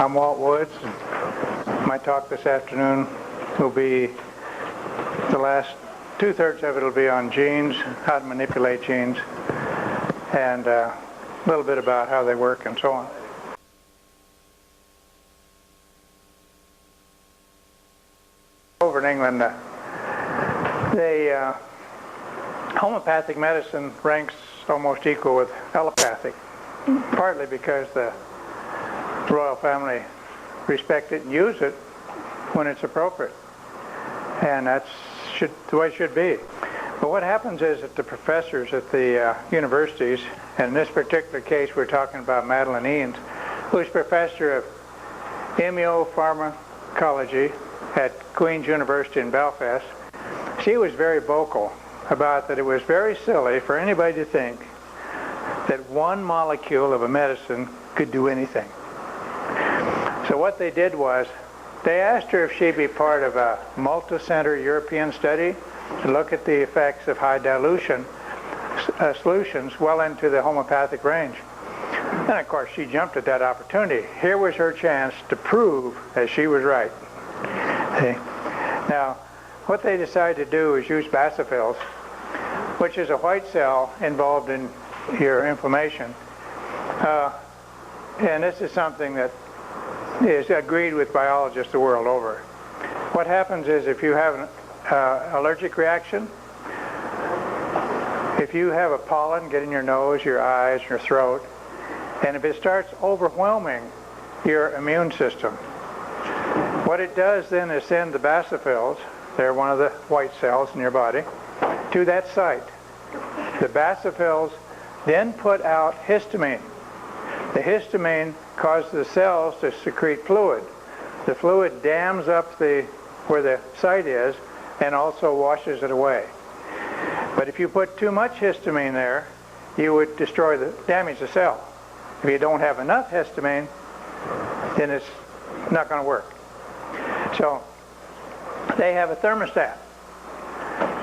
I'm Walt Woods. My talk this afternoon will be, the last two-thirds of it will be on genes, how to manipulate genes, and a little bit about how they work and so on. Over in England, homeopathic medicine ranks almost equal with allopathic, partly because the royal family respect it and use it when it's appropriate, and that's the way it should be. But what happens is that the professors at the universities, and in this particular case we're talking about Madeline Eanes, who's professor of immunopharmacology at Queen's University in Belfast, she was very vocal about that it was very silly for anybody to think that one molecule of a medicine could do anything. So what they did was, they asked her if she'd be part of a multi-center European study to look at the effects of high dilution solutions well into the homeopathic range. And of course she jumped at that opportunity. Here was her chance to prove that she was right. See? Now, what they decided to do is use basophils, which is a white cell involved in your inflammation. And this is something that is agreed with biologists the world over. What happens is if you have an allergic reaction, if you have a pollen get in your nose, your eyes, your throat, and if it starts overwhelming your immune system, what it does then is send the basophils, they're one of the white cells in your body, to that site. The basophils then put out histamine. The histamine causes the cells to secrete fluid. The fluid dams up where the site is and also washes it away. But if you put too much histamine there, you would damage the cell. If you don't have enough histamine, then it's not going to work. So they have a thermostat.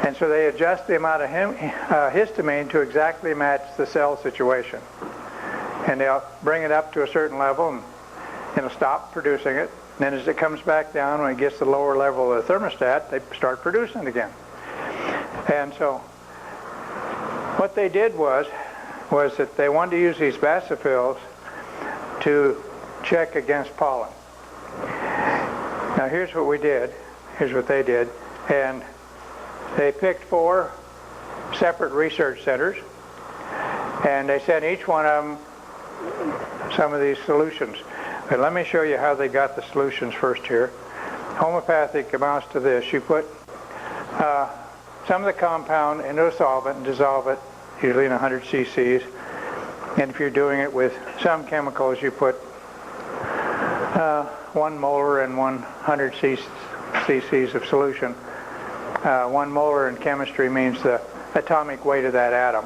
And so they adjust the amount of histamine to exactly match the cell situation. And they'll bring it up to a certain level and it'll stop producing it. And then as it comes back down, when it gets to the lower level of the thermostat, they start producing it again. And so what they did was that they wanted to use these basophils to check against pollen. Now here's what we did. Here's what they did. And they picked 4 separate research centers, and they sent each one of them some of these solutions. But let me show you how they got the solutions first here. Homeopathic amounts to this. You put some of the compound into a solvent and dissolve it, usually in 100 cc's. And if you're doing it with some chemicals, you put 1 molar and 100 cc's of solution. 1 molar in chemistry means the atomic weight of that atom.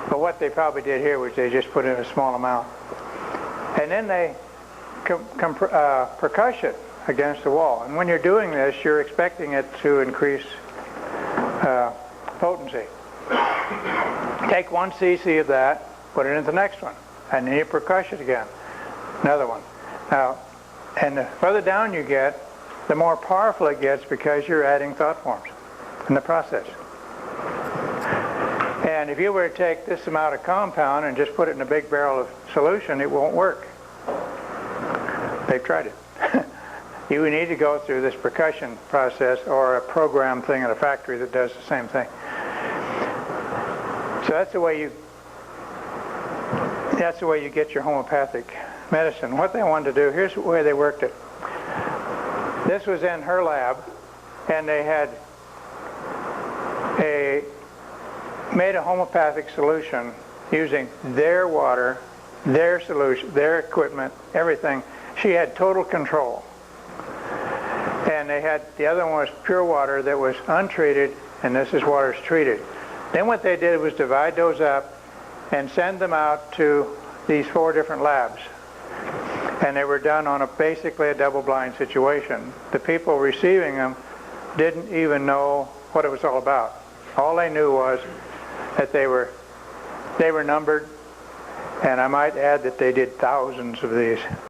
But what they probably did here was they just put in a small amount. And then they percussion against the wall. And when you're doing this, you're expecting it to increase potency. Take 1 cc of that, put it into the next one, and then you percussion again. Another one. Now, and the further down you get, the more powerful it gets because you're adding thought forms in the process. And if you were to take this amount of compound and just put it in a big barrel of solution, it won't work. They've tried it. You need to go through this percussion process or a program thing at a factory that does the same thing. So that's the way you get your homeopathic medicine. What they wanted to do, here's the way they worked it. This was in her lab, and they had made a homeopathic solution using their water, their solution, their equipment, everything. She had total control. And they had, the other one was pure water that was untreated, and this is water's treated. Then what they did was divide those up and send them out to these 4 different labs. And they were done on basically a double-blind situation. The people receiving them didn't even know what it was all about. All they knew was that they were numbered, And I might add that they did thousands of these.